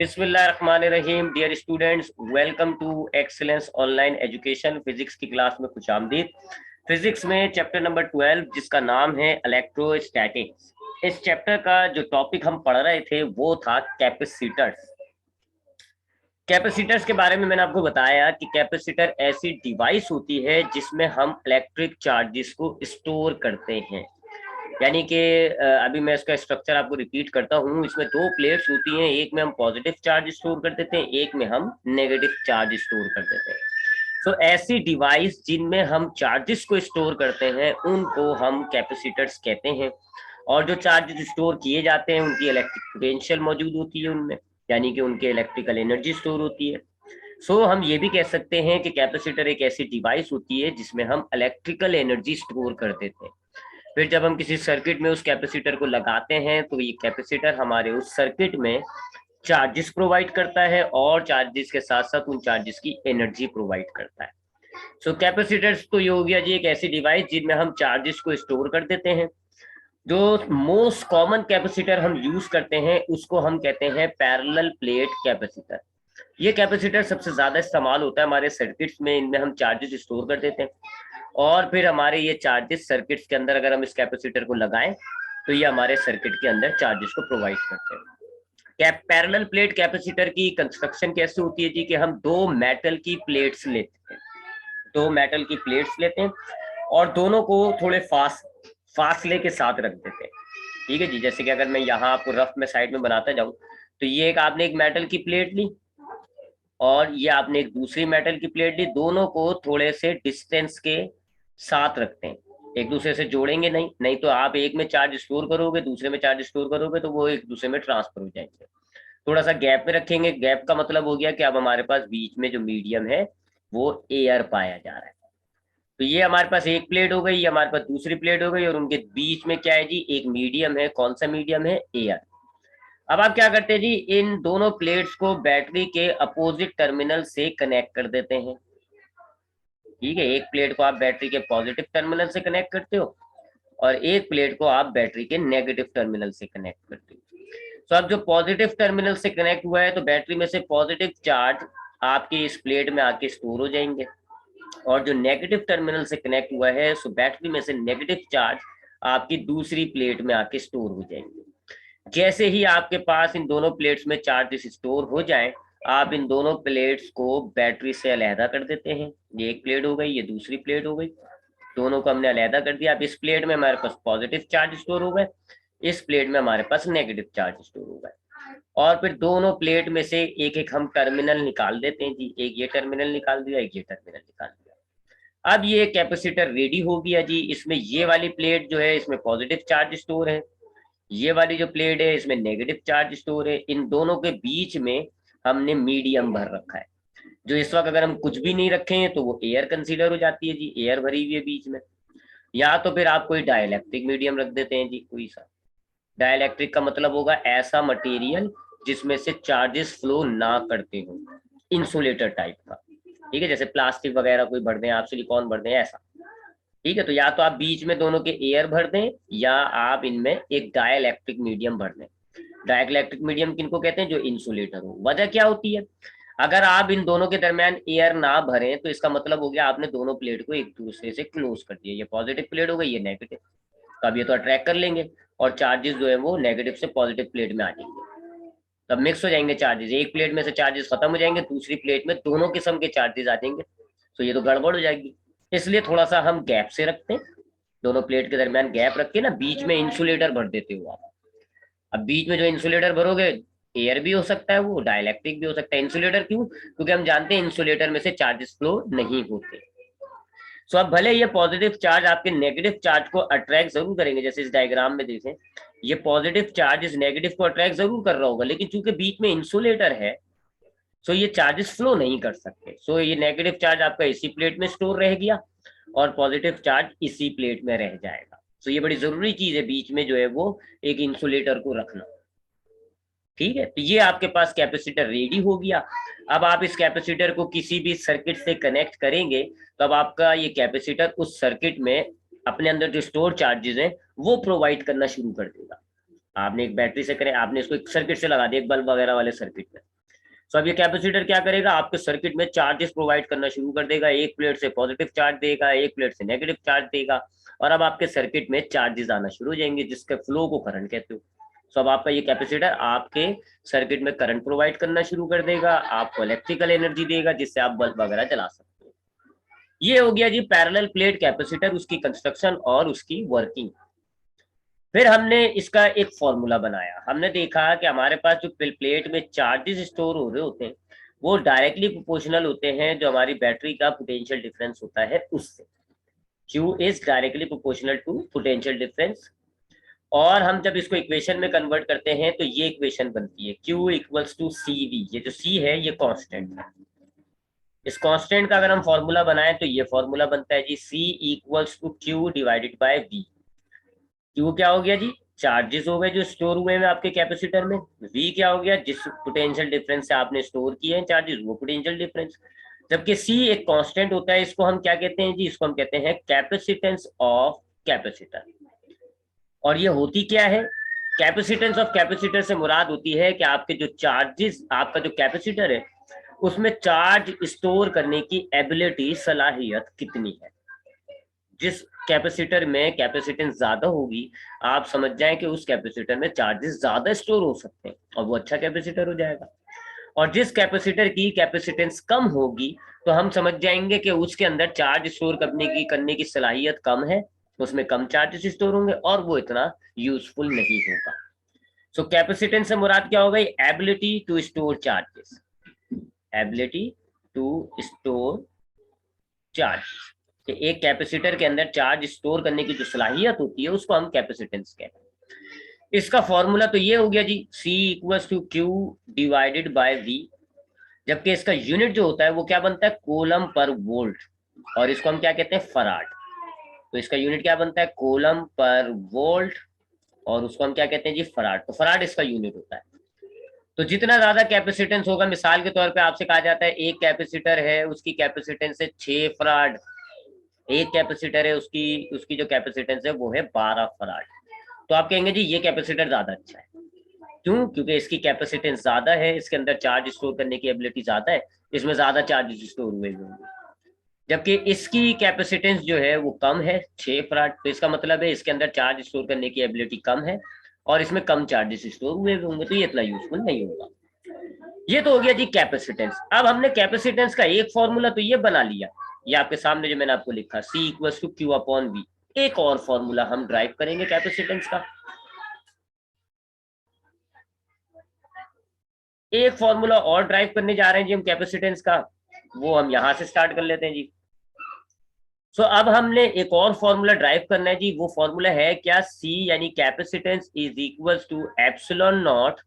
बिस्मिल्लाहिर्रहमानिर्रहीम। Dear students, welcome to excellence online education. Physics की class में खुशामदीद। फिजिक्स में चैप्टर नंबर 12 जिसका नाम है इलेक्ट्रोस्टैटिक्स। इस चैप्टर का जो टॉपिक हम पढ़ रहे थे वो था कैपेसिटर्स। कैपेसिटर्स के बारे में मैंने आपको बताया कि कैपेसिटर ऐसी डिवाइस होती है जिसमें हम इलेक्ट्रिक चार्जेस को स्टोर करते हैं। यानी कि अभी मैं इसका स्ट्रक्चर आपको रिपीट करता हूँ। इसमें दो प्लेट्स होती हैं, एक में हम पॉजिटिव चार्ज स्टोर कर देते हैं, एक में हम नेगेटिव चार्ज स्टोर कर देते हैं। तो ऐसी डिवाइस जिनमें हम चार्जेस को स्टोर करते हैं उनको हम कैपेसिटर्स कहते हैं। और जो चार्जेस स्टोर किए जाते हैं उनकी इलेक्ट्रिक पोटेंशियल मौजूद होती है उनमें, यानी कि उनके इलेक्ट्रिकल एनर्जी स्टोर होती है। सो हम ये भी कह सकते हैं कि कैपेसिटर एक ऐसी डिवाइस होती है जिसमें हम इलेक्ट्रिकल एनर्जी स्टोर कर देते हैं। फिर जब हम किसी सर्किट में उस कैपेसिटर को लगाते हैं तो ये कैपेसिटर हमारे उस सर्किट में चार्जेस प्रोवाइड करता है और चार्जेस के साथ साथ उन चार्जेस की एनर्जी प्रोवाइड करता है। सो कैपेसिटर्स तो ये हो गया जी एक ऐसी डिवाइस जिनमें हम चार्जेस को स्टोर कर देते हैं। जो मोस्ट कॉमन कैपेसिटर हम यूज करते हैं उसको हम कहते हैं पैरेलल प्लेट कैपेसिटर। ये कैपेसिटर सबसे ज्यादा इस्तेमाल होता है हमारे सर्किट्स में। इनमें हम चार्जेस स्टोर कर देते हैं और फिर हमारे ये चार्जेस सर्किट्स के अंदर अगर हम इस कैपेसिटर को लगाएं तो ये हमारे सर्किट के अंदर चार्जेस को प्रोवाइड करते हैं। पैरेलल प्लेट कैपेसिटर की कंस्ट्रक्शन कैसे होती है जी कि हम दो मेटल की प्लेट्स लेते हैं, दो मेटल की प्लेट्स लेते हैं और दोनों को थोड़े फासले के साथ रख देते हैं। ठीक है जी, जैसे कि अगर मैं यहाँ आपको रफ में साइड में बनाता जाऊँ तो ये एक आपने एक मेटल की प्लेट ली और ये आपने एक दूसरी मेटल की प्लेट ली। दोनों को थोड़े से डिस्टेंस के साथ रखते हैं, एक दूसरे से जोड़ेंगे नहीं, नहीं तो आप एक में चार्ज स्टोर करोगे दूसरे में चार्ज स्टोर करोगे तो वो एक दूसरे में ट्रांसफर हो जाएंगे। थोड़ा सा गैप में रखेंगे। गैप का मतलब हो गया कि अब हमारे पास बीच में जो मीडियम है वो एयर पाया जा रहा है। तो ये हमारे पास एक प्लेट हो गई, ये हमारे पास दूसरी प्लेट हो गई और उनके बीच में क्या है जी, एक मीडियम है। कौन सा मीडियम है? एयर। अब आप क्या करते हैं जी, इन दोनों प्लेट्स को बैटरी के अपोजिट टर्मिनल से कनेक्ट कर देते हैं। ठीक है, एक प्लेट को आप बैटरी के पॉजिटिव टर्मिनल से कनेक्ट करते हो और एक प्लेट को आप बैटरी के नेगेटिव टर्मिनल से कनेक्ट करते हो। तो अब जो पॉजिटिव टर्मिनल से कनेक्ट हुआ है तो बैटरी में से पॉजिटिव चार्ज आपके इस प्लेट में आके स्टोर हो जाएंगे और जो नेगेटिव टर्मिनल से कनेक्ट हुआ है सो बैटरी में से नेगेटिव चार्ज आपकी दूसरी प्लेट में आके स्टोर हो जाएंगे। जैसे ही आपके पास इन दोनों प्लेट्स में चार्जेस स्टोर हो जाएं, आप इन दोनों प्लेट्स को बैटरी से अलहदा कर देते हैं। ये एक प्लेट हो गई, ये दूसरी प्लेट हो गई, दोनों को हमने अलहदा कर दिया। अब इस प्लेट में हमारे पास पॉजिटिव चार्ज स्टोर हो गए, इस प्लेट में हमारे पास नेगेटिव चार्ज स्टोर हो गए और फिर दोनों प्लेट में से एक एक हम टर्मिनल निकाल देते हैं जी। एक ये टर्मिनल निकाल दिया, एक ये टर्मिनल निकाल दिया। अब ये कैपेसिटर रेडी हो गया जी। इसमें ये वाली प्लेट जो है इसमें पॉजिटिव चार्ज स्टोर है, ये वाली जो प्लेट है इसमें नेगेटिव चार्ज स्टोर है। इन दोनों के बीच में हमने मीडियम भर रखा है, जो इस वक्त अगर हम कुछ भी नहीं रखें तो वो एयर कंसीडर हो जाती है जी। एयर भरी हुई है बीच में। या तो फिर आप कोई डाइलेक्ट्रिक मीडियम रख देते हैं जी, कोई सा। डाइलेक्ट्रिक का मतलब होगा ऐसा मटेरियल जिसमें से चार्जेस फ्लो ना करते हो, इंसुलेटर टाइप का। ठीक है, जैसे प्लास्टिक वगैरह कोई भर दें आप, सिलिकॉन भर दें, ऐसा। ठीक है, तो या तो आप बीच में दोनों के एयर भर दें या आप इनमें एक डाइलेक्ट्रिक मीडियम भर दें। डाइलेक्ट्रिक मीडियम किनको कहते हैं? जो इंसुलेटर हो। वजह क्या होती है? अगर आप इन दोनों के दरमियान एयर ना भरें तो इसका मतलब हो गया आपने दोनों प्लेट को एक दूसरे से क्लोज कर दिया। ये पॉजिटिव प्लेट हो गई, ये नेगेटिव। तो अब ये तो अट्रैक्ट कर लेंगे और चार्जेस जो है वो नेगेटिव से पॉजिटिव प्लेट में आ जाएंगे। तब मिक्स हो जाएंगे चार्जेस, एक प्लेट में से चार्जेस खत्म हो जाएंगे, दूसरी प्लेट में दोनों किस्म के चार्जेस आ जाएंगे। तो ये तो गड़बड़ हो जाएगी। इसलिए थोड़ा सा हम गैप से रखते हैं, दोनों प्लेट के दरमियान गैप रख के ना बीच में इंसुलेटर भर देते हो आप। अब बीच में जो इंसुलेटर भरोगे, एयर भी हो सकता है, वो डाइलेक्ट्रिक भी हो सकता है। इंसुलेटर क्यों? क्योंकि हम जानते हैं इंसुलेटर में से चार्जेस फ्लो नहीं होते। सो अब भले ये पॉजिटिव चार्ज आपके नेगेटिव चार्ज को अट्रैक्ट जरूर करेंगे, जैसे इस डायग्राम में देखें, ये पॉजिटिव चार्ज इस नेगेटिव को अट्रैक्ट जरूर कर रहा होगा, लेकिन चूंकि बीच में इंसुलेटर है सो ये चार्जेस फ्लो नहीं कर सकते। सो ये नेगेटिव चार्ज आपका इसी प्लेट में स्टोर रह गया और पॉजिटिव चार्ज इसी प्लेट में रह जाएगा। सो ये बड़ी जरूरी चीज है बीच में जो है वो एक इंसुलेटर को रखना। ठीक है, तो ये आपके पास कैपेसिटर रेडी हो गया। अब आप इस कैपेसिटर को किसी भी सर्किट से कनेक्ट करेंगे तो अब आपका ये कैपेसिटर उस सर्किट में अपने अंदर जो स्टोर चार्जेस हैं वो प्रोवाइड करना शुरू कर देगा। आपने एक बैटरी से कनेक्ट, आपने इसको एक सर्किट से लगा दिया, एक बल्ब वगैरह वाले सर्किट में, सो अब ये कैपेसिटर क्या करेगा, आपके सर्किट में चार्जेस प्रोवाइड करना शुरू कर देगा। एक प्लेट से पॉजिटिव चार्ज देगा, एक प्लेट से नेगेटिव चार्ज देगा, और अब आपके सर्किट में चार्जेस आना शुरू हो जाएंगे, जिसके फ्लो को करंट कहते हो। सो अब आपका ये कैपेसिटर आपके सर्किट में करंट प्रोवाइड करना शुरू कर देगा, आपको इलेक्ट्रिकल एनर्जी देगा, जिससे आप बल्ब वगैरह जला सकते हो। ये हो गया जी पैरेलल प्लेट कैपेसिटर, उसकी कंस्ट्रक्शन और उसकी वर्किंग। फिर हमने इसका एक फॉर्मूला बनाया। हमने देखा कि हमारे पास जो प्लेट में चार्जेस स्टोर हो रहे होते हैं वो डायरेक्टली प्रोपोर्शनल होते हैं जो हमारी बैटरी का पोटेंशियल डिफरेंस होता है उससे। Q is directly proportional to potential difference. और हम जब इसको इक्वेशन में कन्वर्ट करते हैं तो ये इक्वेशन बनती है Q इक्वल्स टू CV। ये जो C है ये कांस्टेंट है। इस कांस्टेंट का अगर हम फॉर्मूला बनाएं तो ये फॉर्मूला बनता है जी C equals to Q divided by V। Q क्या हो गया जी, चार्जेस हो गए जो स्टोर हुए हैं आपके कैपेसिटर में। V क्या हो गया, जिस पोटेंशियल डिफरेंस से आपने स्टोर किए हैं चार्जेस, वो पोटेंशियल डिफरेंस। जबकि C एक कांस्टेंट होता है, इसको हम क्या कहते हैं जी, इसको हम कहते हैं कैपेसिटेंस ऑफ कैपेसिटर। और ये होती क्या है, कैपेसिटेंस ऑफ कैपेसिटर से मुराद होती है कि आपके जो चार्जेस, आपका जो कैपेसिटर है उसमें चार्ज स्टोर करने की एबिलिटी, सलाहियत कितनी है। जिस कैपेसिटर में कैपेसिटेंस ज्यादा होगी, आप समझ जाएं कि उस कैपेसिटर में चार्जेस ज्यादा स्टोर हो सकते हैं और वो अच्छा कैपेसिटर हो जाएगा। और जिस कैपेसिटर की कैपेसिटेंस कम होगी तो हम समझ जाएंगे कि उसके अंदर चार्ज स्टोर करने की सलाहियत कम है, उसमें कम चार्जेस स्टोर होंगे और वो इतना यूजफुल नहीं होगा। सो कैपेसिटेंस से मुराद क्या होगा, ability to store charges, ability to store charges. कि एक कैपेसिटर के अंदर चार्ज स्टोर करने की जो सलाहियत होती है उसको हम कैपेसिटेंस कहते हैं। इसका फॉर्मूला तो ये हो गया जी, C equals to Q divided by V। जबकि इसका यूनिट जो होता है वो क्या बनता है, कूलम पर वोल्ट, और इसको हम क्या कहते हैं, फराड। तो इसका यूनिट क्या बनता है, कूलम पर वोल्ट, और उसको हम क्या कहते हैं जी, फराड। तो फराड इसका यूनिट होता है। तो जितना ज्यादा कैपेसिटेंस होगा, मिसाल के तौर पे आपसे कहा जाता है एक कैपेसिटर है उसकी कैपेसिटेंस है 6 फराड, एक कैपेसिटर है उसकी उसकी जो कैपेसिटेंस है वो है 12 फराड। तो आप कहेंगे जी ये कैपेसिटर ज्यादा अच्छा है। क्यों, क्योंकि इसकी कैपेसिटेंस ज्यादा है, इसके अंदर चार्ज स्टोर करने की एबिलिटी ज्यादा है, इसमें ज्यादा चार्ज स्टोर हुए होंगे। जबकि इसकी कैपेसिटेंस जो है वो कम है, 6 फराड। तो इसका मतलब है इसके अंदर चार्ज स्टोर करने की एबिलिटी कम है और इसमें कम चार्जेस स्टोर हुए होंगे, तो ये इतना यूजफुल नहीं होगा। ये तो हो गया जी कैपेसिटेंस। अब हमने कैपेसिटेंस का एक फॉर्मूला तो ये बना लिया, ये आपके सामने जो मैंने आपको लिखा, C equals to Q upon V। एक और फॉर्मूला हम ड्राइव करेंगे कैपेसिटेंस का, एक फॉर्मूला और ड्राइव करने जा रहे हैं जी हम कैपेसिटेंस का, वो हम यहां से स्टार्ट कर लेते हैं जी। सो अब हमने एक और फॉर्मूला ड्राइव करना है जी, वो फॉर्मूला है क्या, C यानी capacitance is equals to epsilon naught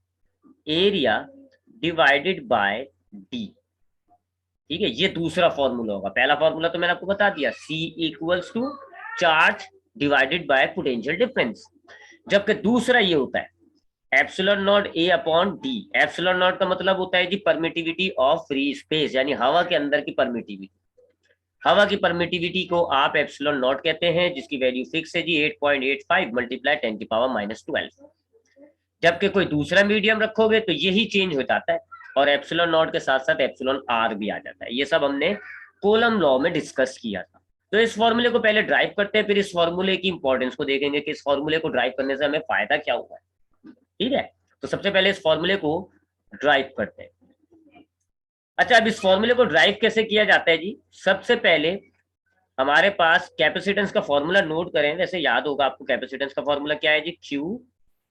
area divided by D। ठीक है, ये दूसरा फॉर्मूला होगा। पहला फॉर्मूला तो मैंने आपको बता दिया, C equals to charge divided by potential difference. जबकि दूसरा ये होता है epsilon naught A upon D। Epsilon naught का मतलब होता है जी परमिटिविटी ऑफ फ्री स्पेस, यानी हवा के अंदर की परमिटिविटी। हवा की परमिटिविटी को आप एप्सिलॉन नॉट कहते हैं, जिसकी वैल्यू फिक्स है जी 8.85 मल्टीप्लाई 10⁻⁻12। जबकि कोई दूसरा मीडियम रखोगे तो यही चेंज हो जाता है, और एप्सिलॉन नॉट के साथ साथ एप्सिलॉन आर भी आ जाता है। ये सब हमने कूलम लॉ में डिस्कस किया था। तो इस फॉर्मूले को पहले ड्राइव करते हैं, फिर इस फॉर्मूले की इंपॉर्टेंस को देखेंगे कि इस फॉर्मूले को ड्राइव करने से हमें फायदा क्या हुआ है। ठीक है, तो सबसे पहले इस फॉर्मूले को ड्राइव करते हैं। अच्छा, अब इस फॉर्मूले को ड्राइव कैसे किया जाता है जी, सबसे पहले हमारे पास कैपेसिटेंस का फॉर्मूला नोट करें। वैसे याद होगा आपको कैपेसिटेंस का फॉर्मूला क्या है जी, Q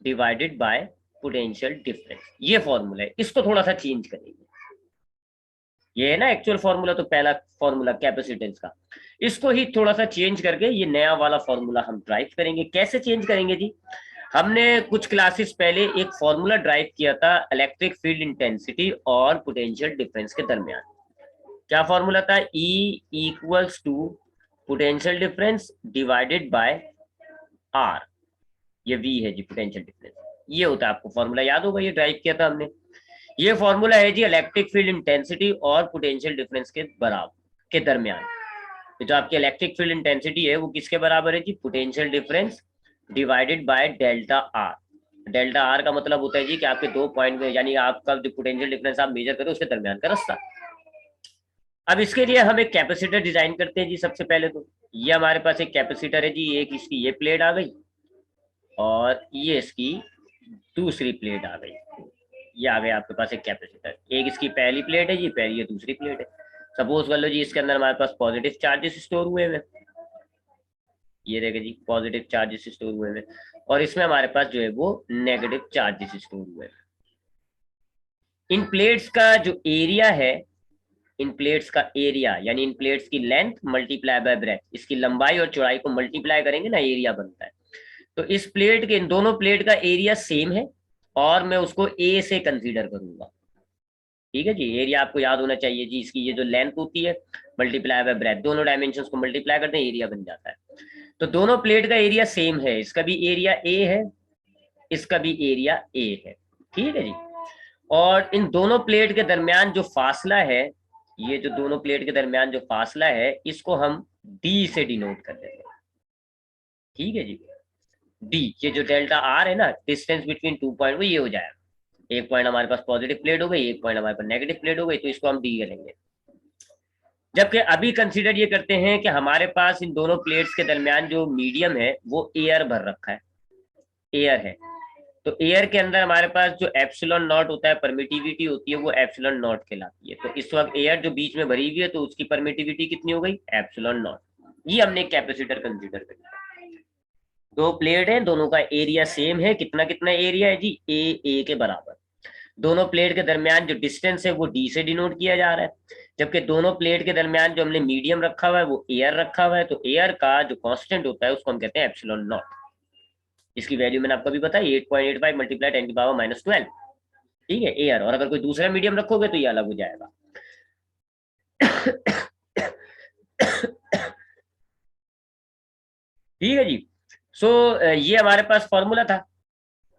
divided by potential difference. ये फॉर्मूला है, इसको थोड़ा सा चेंज करेंगे। ये है ना एक्चुअल फॉर्मूला, तो पहला फॉर्मूला कैपेसिटेंस का, इसको ही थोड़ा सा चेंज करके ये नया वाला फॉर्मूला हम ड्राइव करेंगे। कैसे चेंज करेंगे जी, हमने कुछ क्लासेस पहले एक फॉर्मूला ड्राइव किया था इलेक्ट्रिक फील्ड इंटेंसिटी और पोटेंशियल डिफरेंस के दरमियान। क्या फॉर्मूला था, E equals to potential difference divided by R। ये V है जी पोटेंशियल डिफरेंस, ये होता है, आपको फॉर्मूला याद होगा, ये ड्राइव किया था हमने। ये फॉर्मूला है जी इलेक्ट्रिक फील्ड इंटेंसिटी और पोटेंशियल डिफरेंस के बराबर के दरमियान। तो जो आपकी इलेक्ट्रिक फील्ड इंटेंसिटी है वो किसके बराबर है जी, potential difference divided by delta R. Delta R का मतलब होता है जी कि आपके दो पॉइंट में, यानी आपका जो पोटेंशियल डिफरेंस आप मेजर करें उसके दरमियान का रास्ता। अब इसके लिए हम एक कैपेसिटर डिजाइन करते हैं जी। सबसे पहले तो ये हमारे पास एक कैपेसिटर है जी, एक इसकी ये प्लेट आ गई और ये इसकी दूसरी प्लेट आ गई। ये आ गया आपके पास एक कैपेसिटर। एक इसकी पहली प्लेट है जी, पहली, ये दूसरी प्लेट है। सपोज कर लो जी इसके अंदर हमारे पास पॉजिटिव चार्जेस स्टोर हुए हैं, ये देखे जी पॉजिटिव चार्जेस स्टोर हुए हैं, और इसमें हमारे पास जो है वो नेगेटिव चार्जेस स्टोर हुए हैं। इन प्लेट्स का जो एरिया है, इन प्लेट्स का एरिया यानी इन प्लेट्स की लेंथ मल्टीप्लाई बाय ब्रेथ, इसकी लंबाई और चौड़ाई को मल्टीप्लाई करेंगे ना, एरिया बनता है। तो इस प्लेट के, इन दोनों प्लेट का एरिया सेम है और मैं उसको ए से कंसीडर करूंगा। ठीक है जी, एरिया आपको याद होना चाहिए जी, इसकी ये जो लेंथ होती है मल्टीप्लाई बाय ब्रेथ, दोनों डायमेंशन को मल्टीप्लाई करते हैं, एरिया बन जाता है। तो दोनों प्लेट का एरिया सेम है, इसका भी एरिया ए है, इसका भी एरिया ए है। ठीक है जी। और इन दोनों प्लेट के दरमियान जो फासला है, ये जो दोनों प्लेट के दरमियान जो फासला है, इसको हम डी से डिनोट कर देते हैं। ठीक है जी, डी, ये जो डेल्टा आर है ना, डिस्टेंस बिटवीन टू पॉइंट, वो ये हो जाएगा। एक पॉइंट हमारे पास पॉजिटिव प्लेट हो गई, एक पॉइंट हमारे पास नेगेटिव प्लेट हो गई, तो इसको हम डी करेंगे। जबकि अभी कंसीडर ये करते हैं कि हमारे पास इन दोनों प्लेट्स के दरमियान जो मीडियम है वो एयर भर रखा है, एयर है। तो एयर के अंदर हमारे पास जो एप्सिलॉन नॉट होता है, परमिटिविटी होती है, वो एप्सिलॉन नॉट कहलाती है। तो इस वक्त एयर जो बीच में भरी हुई है, तो उसकी परमिटिविटी कितनी हो गई, एप्सिलॉन नॉट। ये हमने कैपेसिटर कंसीडर किया। दो प्लेट है, दोनों का एरिया सेम है, कितना कितना एरिया है जी, ए के बराबर। दोनों प्लेट के दरमियान जो डिस्टेंस है वो डी से डिनोट किया जा रहा है, जबकि दोनों प्लेट के दरमियान जो हमने मीडियम रखा हुआ है वो एयर रखा हुआ है। तो एयर का जो कांस्टेंट होता है उसको हम कहते हैं एप्सिलॉन नॉट। इसकी वैल्यू मैंने आपको भी बताई, 8.85 मल्टीप्लाई 10⁻⁻12। ठीक है, एयर। और अगर कोई दूसरा मीडियम रखोगे तो ये अलग हो जाएगा। ठीक है जी। सो ये हमारे पास फॉर्मूला था।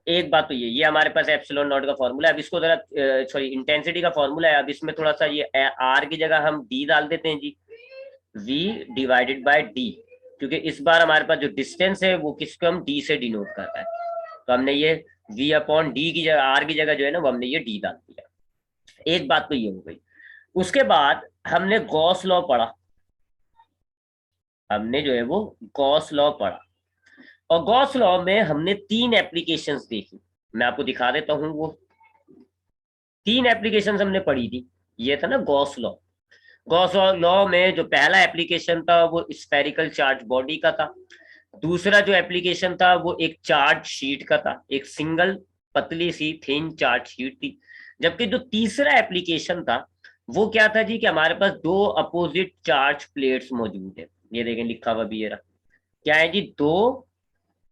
एक बात तो ये हमारे पास एप्सिलॉन नॉट का फॉर्मूला है। अब इसको जरा, सॉरी, इंटेंसिटी का फॉर्मूला है। अब इसमें थोड़ा सा ये आर की जगह हम डी डाल देते हैं जी, वी डिवाइडेड बाय डी, क्योंकि इस बार हमारे पास जो डिस्टेंस है वो किसको हम डी से डिनोट करता है। तो हमने ये वी अपॉन डी की जगह, आर की जगह जो है ना, वो हमने ये डी डाल दिया। एक बात तो ये हो गई। उसके बाद हमने गॉस लॉ पढ़ा, हमने जो है वो गॉस लॉ पढ़ा। और गॉस लॉ में हमने तीन एप्लीकेशंस देखी, मैं आपको दिखा देता हूं। वो तीन एप्लीकेशंस हमने पढ़ी थी। ये था ना गॉस लॉ। गॉस लॉ में जो पहला एप्लीकेशन था वो स्फेरिकल चार्ज बॉडी का था। दूसरा जो एप्लीकेशन था वो एक चार्ज शीट का था, एक सिंगल पतली सी थिन चार्ज शीट थी। जबकि जो तीसरा एप्लीकेशन था वो क्या था जी, कि हमारे पास दो अपोजिट चार्ज प्लेट्स मौजूद है। ये देखें लिखा हुआ भी, ये रहा। क्या है जी, दो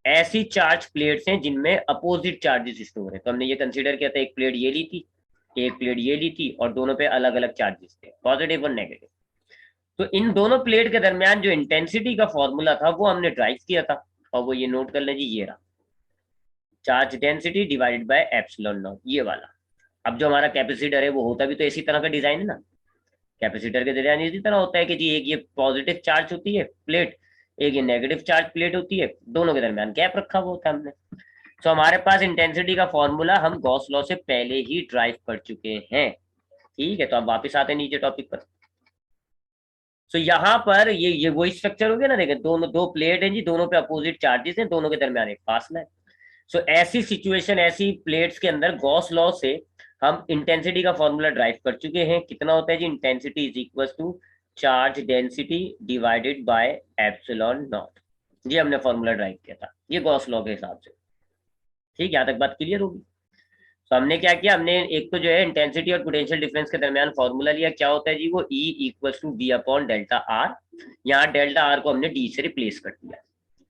ऐसी चार्ज प्लेट्स हैं जिनमें अपोजिट चार्जेस स्टोर है। तो हमने ये कंसीडर किया था, एक प्लेट ये ली थी, एक प्लेट ये ली थी, और दोनों पे अलग अलग चार्जेस थे, पॉजिटिव और नेगेटिव। तो इन दोनों प्लेट के दरमियान जो इंटेंसिटी का फॉर्मूला था वो हमने ड्राइव किया था, और वो ये नोट कर लें जी, ये रहा, charge density divided by epsilon naught, ये वाला। अब जो हमारा कैपेसिटर है वो होता भी तो इसी तरह का डिजाइन है ना। कैपेसिटर के डिजाइन इसी तरह होता है कि जी एक ये पॉजिटिव चार्ज होती है प्लेट, एक ये नेगेटिव चार्ज प्लेट होती है, दोनों के दरमियान गैप रखा हुआ होता है हमने। तो हमारे पास इंटेंसिटी का फॉर्मूला हम गॉस लॉ से पहले ही ड्राइव कर चुके हैं। ठीक है, तो अब वापस आते हैं नीचे टॉपिक पर। सो यहाँ पर ये वही स्ट्रक्चर हो गया ना, देखें दोनों, दो प्लेट हैं जी, दोनों पे अपोजिट चार्जेस हैं, दोनों के दरमियान एक फासला है। सो ऐसी सिचुएशन, ऐसी प्लेट्स के अंदर गॉस लॉ से हम इंटेंसिटी का फॉर्मूला ड्राइव कर चुके हैं। कितना होता है जी, intensity is equal to charge density divided by epsilon naught. ये हमने फॉर्मूला ड्राइव किया था, ये गॉस लॉ के हिसाब से। ठीक, यहाँ तक बात क्लियर होगी। तो हमने क्या किया, हमने एक तो जो है इंटेंसिटी और पोटेंशियल डिफरेंस के दरमियान फॉर्मूला लिया। क्या होता है जी, वो E equal to V upon delta R. यहाँ डेल्टा आर को हमने डी से रिप्लेस कर दिया,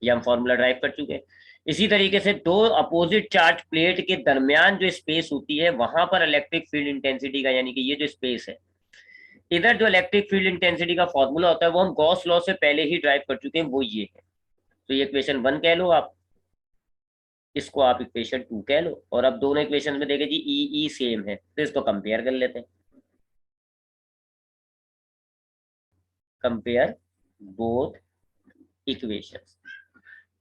ये हम फॉर्मूला ड्राइव कर चुके हैं। इसी तरीके से दो अपोजिट चार्ज प्लेट के दरमियान जो स्पेस होती है वहां पर इलेक्ट्रिक फील्ड इंटेंसिटी का, यानी कि ये जो स्पेस है, इधर जो इलेक्ट्रिक फील्ड इंटेंसिटी का फॉर्मूला होता है वो हम गॉस लॉ से पहले ही ड्राइव कर चुके हैं, वो ये है। तो ये इक्वेशन 1 कह लो आप, इसको आप इक्वेशन 2 कह लो। और अब दोनों इक्वेशन में देखे जी ई सेम है, तो इसको कंपेयर कर लेते हैं। Compare both equations.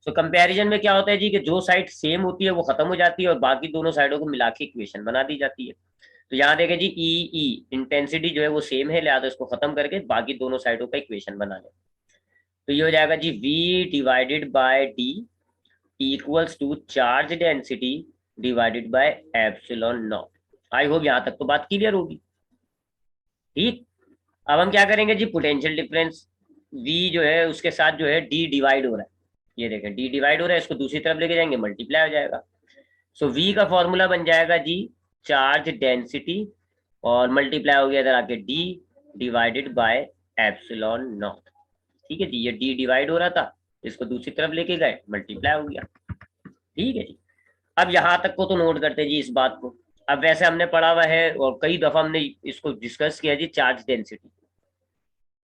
So comparison में क्या होता है जी कि जो साइड सेम होती है वो खत्म हो जाती है और बाकी दोनों साइडों को मिला के इक्वेशन बना दी जाती है। तो यहाँ देखें जी ई ई इंटेंसिटी जो है वो सेम है, लिहाजा इसको खत्म करके बाकी दोनों साइडों का इक्वेशन बना लें। तो ये हो जाएगा जी V divided by D equals to charge density divided by epsilon naught. I hope यहाँ तक तो बात क्लियर होगी। ठीक, अब हम क्या करेंगे जी, पोटेंशियल डिफरेंस V जो है उसके साथ जो है D डिवाइड हो रहा है, ये देखें D डिवाइड हो रहा है, इसको दूसरी तरफ लेके जाएंगे मल्टीप्लाई हो जाएगा। सो V का फॉर्मूला बन जाएगा जी चार्ज डेंसिटी और मल्टीप्लाई हो गया इधर आके D divided by epsilon not. ठीक है जी, ये D डिवाइड हो रहा था, इसको दूसरी तरफ लेके गए मल्टीप्लाई हो गया। ठीक है जी, अब यहाँ तक को तो नोट करते जी इस बात को। अब वैसे हमने पढ़ा हुआ है और कई दफा हमने इसको डिस्कस किया जी, चार्ज डेंसिटी,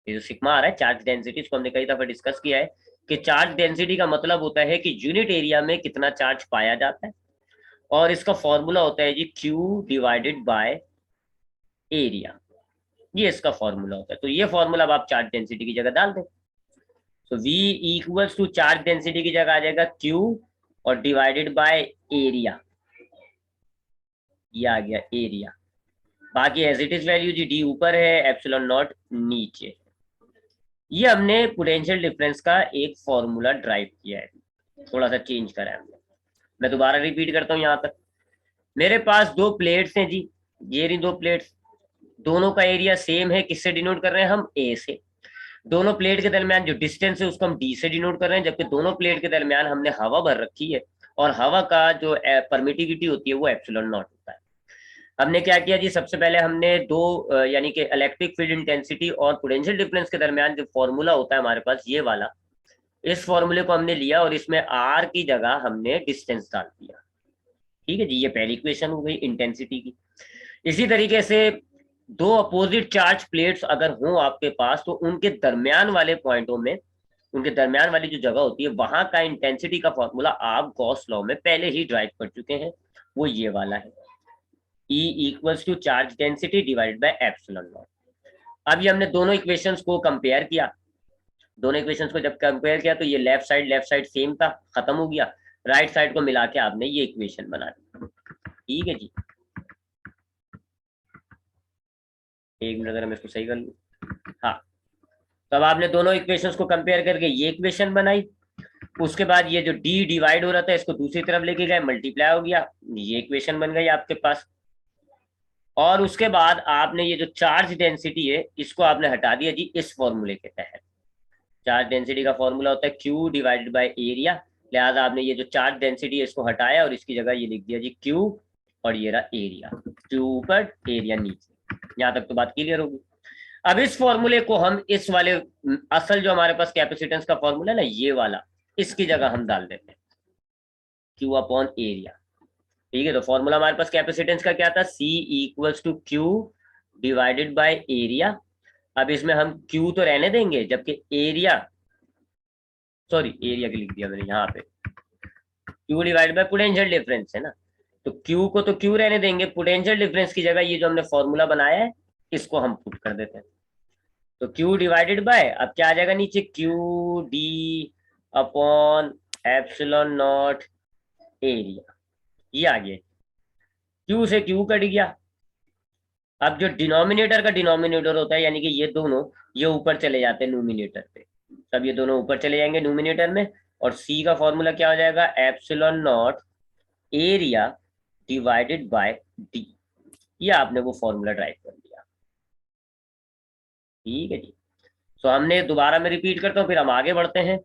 ये जो सिग्मा आ रहा है चार्ज डेंसिटी, इसको हमने कई दफा डिस्कस किया है कि चार्ज डेंसिटी का मतलब होता है कि यूनिट एरिया में कितना चार्ज पाया जाता है, और इसका फॉर्मूला होता है जी Q डिवाइडेड बाय एरिया, ये इसका फॉर्मूला होता है। तो ये फॉर्मूला अब आप चार्ज डेंसिटी की जगह डाल दें, तो V equals to charge density की जगह आ जाएगा Q और डिवाइडेड बाय एरिया, ये आ गया एरिया। बाकी एज इट इज वैल्यू जी D ऊपर है, एप्सिलॉन नॉट नीचे। ये हमने पोटेंशियल डिफरेंस का एक फॉर्मूला ड्राइव किया है, थोड़ा सा चेंज करा है हमने। मैं दोबारा रिपीट करता हूँ यहाँ तक। मेरे पास दो प्लेट्स हैं जी, ये रही दो प्लेट्स, दोनों का एरिया सेम है, किससे डिनोट कर रहे हैं हम, A से। दोनों प्लेट के दरमियान जो डिस्टेंस है उसको हम D से डिनोट कर रहे हैं, जबकि दोनों प्लेट के दरमियान हमने हवा भर रखी है और हवा का जो परमिटिविटी होती है वो एप्सिलॉन नॉट होता है। हमने क्या किया जी, सबसे पहले हमने दो यानी कि इलेक्ट्रिक फील्ड इंटेंसिटी और पोटेंशियल डिफरेंस के दरमियान जो फॉर्मूला होता है हमारे पास ये वाला, इस फॉर्मूले को हमने लिया और इसमें R की जगह हमने डिस्टेंस डाल दिया। ठीक है जी, ये पहली इक्वेशन हो गई इंटेंसिटी की। इसी तरीके से दो अपोजिट चार्ज प्लेट्स अगर हों आपके पास, तो उनके दरमियान वाले पॉइंटों में, उनके दरमियान वाली जो जगह होती है वहां का इंटेंसिटी का फॉर्मूला आप गॉस लॉ में पहले ही ड्राइव कर चुके हैं, वो ये वाला है E equals to charge density divided by epsilon naught. अब ये हमने दोनों इक्वेशंस को कंपेयर किया, दोनों इक्वेशंस को जब कंपेयर किया तो ये लेफ्ट साइड सेम था, खत्म हो गया, राइट साइड को मिला के आपने ये इक्वेशन बना दी। ठीक है जी, एक मिनट अगर मैं इसको सही कर लूँ, हाँ। तो अब आपने दोनों इक्वेशंस को कंपेयर करके ये इक्वेशन बनाई, उसके बाद ये जो D डिवाइड हो रहा था इसको दूसरी तरफ लेके गए मल्टीप्लाई हो गया, ये इक्वेशन बन गई आपके पास। और उसके बाद आपने ये जो चार्ज डेंसिटी है इसको आपने हटा दिया जी इस फॉर्मूले के तहत। चार्ज डेंसिटी का फॉर्मूला होता है Q डिवाइडेड बाय एरिया, लिहाजा आपने ये जो चार्ज डेंसिटी है इसको हटाया और इसकी जगह ये लिख दिया जी Q और ये रहा एरिया, Q ऊपर एरिया नीचे। यहाँ तक तो बात क्लियर होगी। अब इस फॉर्मूले को हम इस वाले असल जो हमारे पास कैपेसिटेंस का फॉर्मूला है ना ये वाला, इसकी जगह हम डाल देते हैं Q अपॉन एरिया। ठीक है, तो फॉर्मूला हमारे पास कैपेसिटेंस का क्या था, C equals to Q divided by area. अब इसमें हम Q तो रहने देंगे, जबकि एरिया, सॉरी एरिया के लिख दिया मैंने यहाँ पे, Q divided by potential difference है ना, तो Q को तो Q रहने देंगे, पोटेंशियल डिफरेंस की जगह ये जो हमने फॉर्मूला बनाया है इसको हम पुट कर देते हैं। तो Q डिवाइडेड बाय, अब क्या आ जाएगा नीचे, Q D upon epsilon naught area, ये आ गया। Q से Q कट गया, अब जो डिनोमिनेटर का डिनोमिनेटर होता है यानी कि ये दोनों, ये ऊपर चले जाते हैं नोमिनेटर पे, तब ये दोनों ऊपर चले जाएंगे नोमिनेटर में, और C का फॉर्मूला क्या हो जाएगा, epsilon naught area divided by D। ये आपने वो फॉर्मूला ड्राइव कर दिया। ठीक है जी, तो हमने दोबारा में रिपीट करता हूँ फिर हम आगे बढ़ते हैं।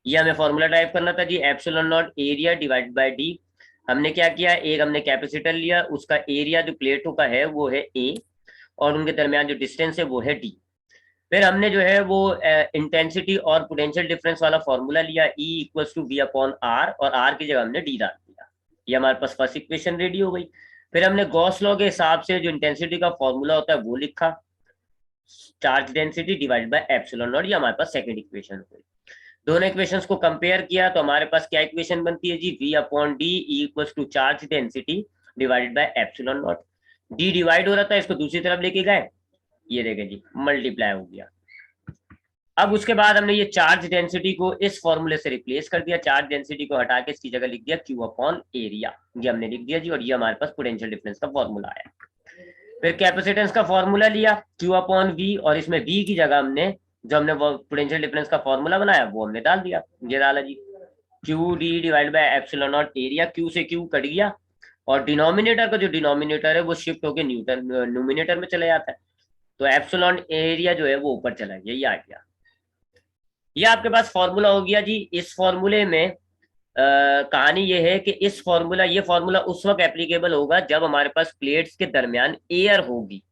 ये हमें फॉर्मूला ड्राइव करना था जी, epsilon naught area divided by D। हमने क्या किया, एक हमने कैपेसिटर लिया, उसका एरिया जो प्लेटों का है वो है A और उनके दरमियान जो डिस्टेंस है वो है D। फिर हमने जो है वो इंटेंसिटी और पोटेंशियल डिफरेंस वाला फॉर्मूला लिया, E equals to V upon R, और R की जगह हमने D डाल दिया। ये हमारे पास फर्स्ट इक्वेशन रेडी हो गई। फिर हमने गॉस लॉ के हिसाब से जो इंटेंसिटी का फॉर्मूला होता है वो लिखा, charge density divided by epsilon naught, ये हमारे पास सेकंड इक्वेशन हो गई। दोनों इक्वेशंस को कंपेयर किया तो हमारे पास क्या इक्वेशन बनती है जी, V upon D equals to charge density divided by epsilon naught. D divide हो रहा था, इसको दूसरी तरफ लेके गए, ये देखें जी मल्टीप्लाई हो गया। अब उसके बाद हमने ये चार्ज डेंसिटी को इस फॉर्मूले से रिप्लेस कर दिया, चार्ज डेंसिटी को हटा के इसकी जगह लिख दिया क्यू अपॉन एरिया, ये हमने लिख दिया जी, और ये हमारे पास पोटेंशियल डिफरेंस का फॉर्मूला आया। फिर कैपेसिटेंस का फॉर्मूला लिया क्यू अपॉन वी, और इसमें वी की जगह हमने जो हमने पोटेंशियल डिफरेंस का फॉर्मूला बनाया वो हमने डाल दिया, ये डाला G Q D divide by epsilon naught area, Q से क्यू कट गया और डिनोमिनेटर का जो डिनोमिनेटर है वो शिफ्ट होकर न्यूटन न्यूमिनेटर में चले जाता है, तो एप्सिलॉन एरिया जो है वो ऊपर चला गया, ये आ गया। ये आपके पास फॉर्मूला हो गया जी। इस फॉर्मूले में कहानी ये है कि ये फॉर्मूला उस वक्त एप्लीकेबल होगा जब हमारे पास प्लेट्स के दरमियान एयर होगी,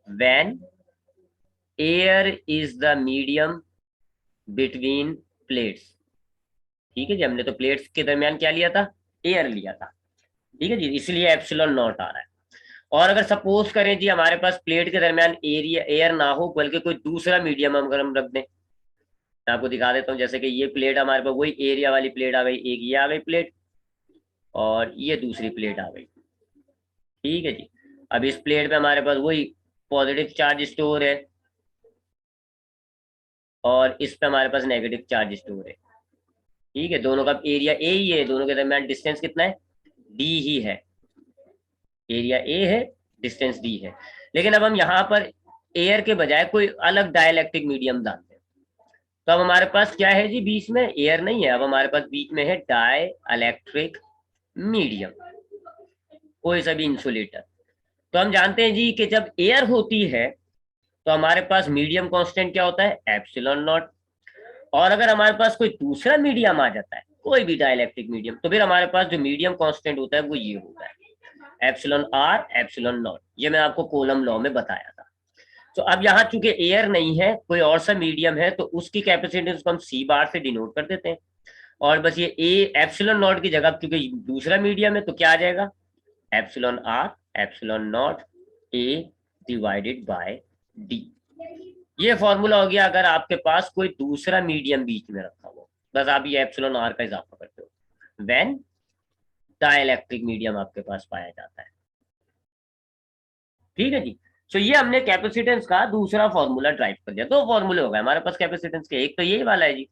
when air is the medium between plates. ठीक है जी, हमने तो प्लेट्स के दरमियान क्या लिया था, एयर लिया था, ठीक है जी, इसलिए एप्सिलॉन नॉट आ रहा है। और अगर सपोज करें जी हमारे पास प्लेट के दरमियान एयर ना हो बल्कि कोई दूसरा मीडियम अगर हम रख दें, मैं आपको दिखा देता हूँ, जैसे कि ये प्लेट हमारे पास वही एरिया वाली प्लेट आ गई, एक ये आ गई प्लेट और ये दूसरी प्लेट आ गई, ठीक है जी। अब इस प्लेट पे हमारे पास वही पॉजिटिव चार्ज स्टोर है और इस पे हमारे पास नेगेटिव चार्ज स्टोर है, ठीक है। दोनों का एरिया ए ही है, दोनों के दरमियान डिस्टेंस कितना है, डी ही है, एरिया ए है, डिस्टेंस डी है। लेकिन अब हम यहाँ पर एयर के बजाय कोई अलग डाइलेक्ट्रिक मीडियम डालते हैं, तो अब हमारे पास क्या है जी, बीच में एयर नहीं है, अब हमारे पास बीच में है डाई इलेक्ट्रिक मीडियम, कोई सा भी इंसुलेटर। तो हम जानते हैं जी कि जब एयर होती है तो हमारे पास मीडियम कांस्टेंट क्या होता है, एप्सिलॉन नॉट। और अगर हमारे पास कोई दूसरा मीडियम आ जाता है, कोई भी डाइलेक्ट्रिक मीडियम, तो फिर हमारे पास जो मीडियम कांस्टेंट होता है वो ये होता है, एप्सिलॉन आर एप्सिलॉन नॉट। ये मैं आपको कॉलम लॉ में बताया था। तो अब यहाँ चूंकि एयर नहीं है, कोई और सा मीडियम है, तो उसकी कैपेसिटेंस को हम सी बार से डिनोट कर देते हैं, और बस ये ए एप्सिलॉन नॉट की जगह क्योंकि दूसरा मीडियम है तो क्या आ जाएगा, epsilon R epsilon naught A divided by D. ये फॉर्मूला हो गया अगर आपके पास कोई दूसरा मीडियम बीच में रखा हो, बस आप ये एप्सिलॉन आर का इजाफा करते हो व्हेन डाइलेक्ट्रिक मीडियम आपके पास पाया जाता है, ठीक है जी। तो ये हमने कैपेसिटेंस का दूसरा फॉर्मूला ड्राइव कर दिया। दो फॉर्मूले हो गए हमारे पास कैपेसिटेंस के, एक तो ये वाला है जी,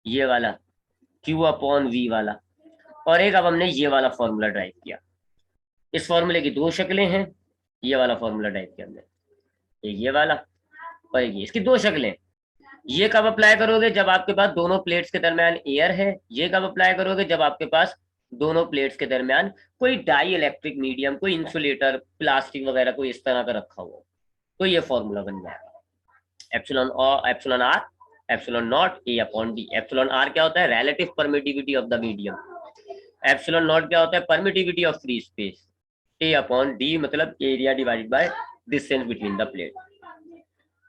ये वाला क्यू अपॉन वी वाला, और एक अब हमने ये वाला फॉर्मूला ड्राइव किया। इस फॉर्मूले की दो शक्लें हैं, ये वाला फॉर्मूला ड्राइव किया हमने, एक ये वाला और एक ये, इसकी दो शक्लें। ये कब अप्लाई करोगे, जब आपके पास दोनों प्लेट्स के दरमियान एयर है। ये कब अप्लाई करोगे, जब आपके पास दोनों प्लेट्स के दरमियान कोई डाई इलेक्ट्रिक मीडियम, कोई इंसुलेटर, प्लास्टिक वगैरह कोई इस तरह का रखा हुआ, तो ये फॉर्मूला बन जाएगा एप्सिलॉन और epsilon R epsilon naught A upon D. Epsilon R क्या होता है, relative permittivity of the medium, epsilon naught क्या होता है, permittivity of free space, A upon D मतलब area divided by distance between the plate.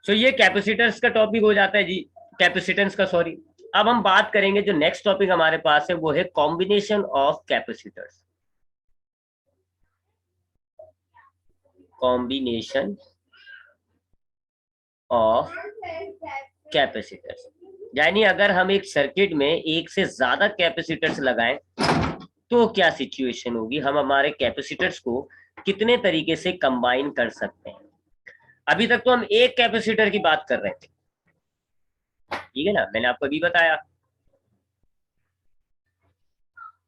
So ये capacitors का topic हो जाता है जी, कैपेसिटेंस का, सॉरी। अब हम बात करेंगे जो नेक्स्ट टॉपिक हमारे पास है वो है combination of capacitors, combination of capacitors. यानी अगर हम एक सर्किट में एक से ज्यादा कैपेसिटर्स लगाएं तो क्या सिचुएशन होगी, हम हमारे कैपेसिटर्स को कितने तरीके से कंबाइन कर सकते हैं। अभी तक तो हम एक कैपेसिटर की बात कर रहे थे, ठीक है ना, मैंने आपको अभी बताया।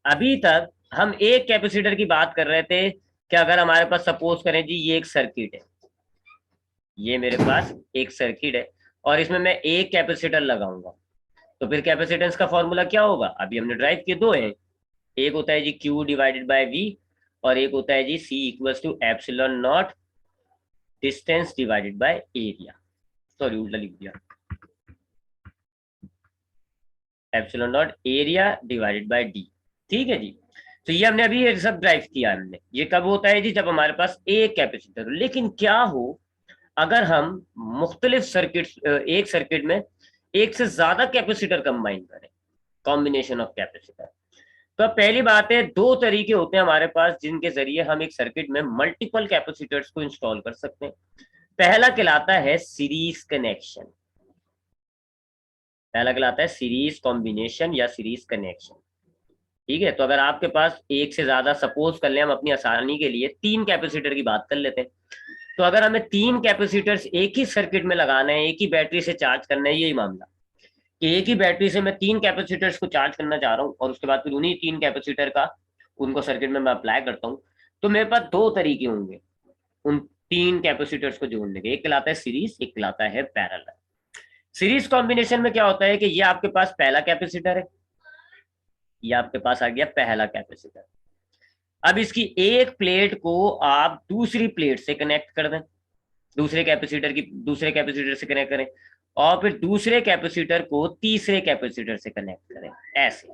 अभी तक हम एक कैपेसिटर की बात कर रहे थे कि अगर हमारे पास सपोज करें जी ये एक सर्किट है, ये मेरे पास एक सर्किट है और इसमें मैं एक कैपेसिटर लगाऊंगा, तो फिर कैपेसिटेंस का फॉर्मूला क्या होगा, अभी हमने ड्राइव किए, दो हैं, एक होता है जी Q डिवाइडेड बाय V और एक होता है जी C equals to epsilon naught distance divided by area, sorry उल्टा लिख दिया, epsilon naught area divided by D, ठीक है जी। तो ये हमने अभी ये सब ड्राइव किया हमने। ये कब होता है जी, जब हमारे पास एक कैपेसिटर हो। लेकिन क्या हो अगर हम मुख्तलिफ सर्किट, एक सर्किट में एक से ज्यादा कैपेसिटर कंबाइन करें, कॉम्बिनेशन ऑफ कैपेसिटर। तो पहली बात है, दो तरीके होते हैं हमारे पास जिनके जरिए हम एक सर्किट में मल्टीपल कैपेसिटर्स को इंस्टॉल कर सकते हैं। पहला कहलाता है सीरीज कनेक्शन, पहला कहलाता है सीरीज कॉम्बिनेशन या सीरीज कनेक्शन, ठीक है। तो अगर आपके पास एक से ज्यादा, सपोज कर ले हम अपनी आसानी के लिए तीन कैपेसिटर की बात कर लेते हैं, तो अगर हमें 3 कैपेसिटर्स एक ही सर्किट में लगाना है, एक ही बैटरी से चार्ज करना है, यही मामला कि एक ही बैटरी से मैं 3 कैपेसिटर्स को चार्ज करना चाह रहा हूँ और उसके बाद फिर उन्हीं 3 कैपेसिटर का उनको सर्किट में मैं अप्लाई करता हूँ, तो मेरे पास 2 तरीके होंगे उन 3 कैपेसिटर्स को जोड़ने के। एक कहलाता है सीरीज, एक कहलाता है पैरेलल। सीरीज कॉम्बिनेशन में क्या होता है कि ये आपके पास पहला कैपेसिटर है, ये आपके पास आ गया पहला कैपेसिटर। अब इसकी एक प्लेट को आप दूसरी प्लेट से कनेक्ट कर दें, दूसरे कैपेसिटर से कनेक्ट करें, और फिर दूसरे कैपेसिटर को तीसरे कैपेसिटर से कनेक्ट करें, ऐसे।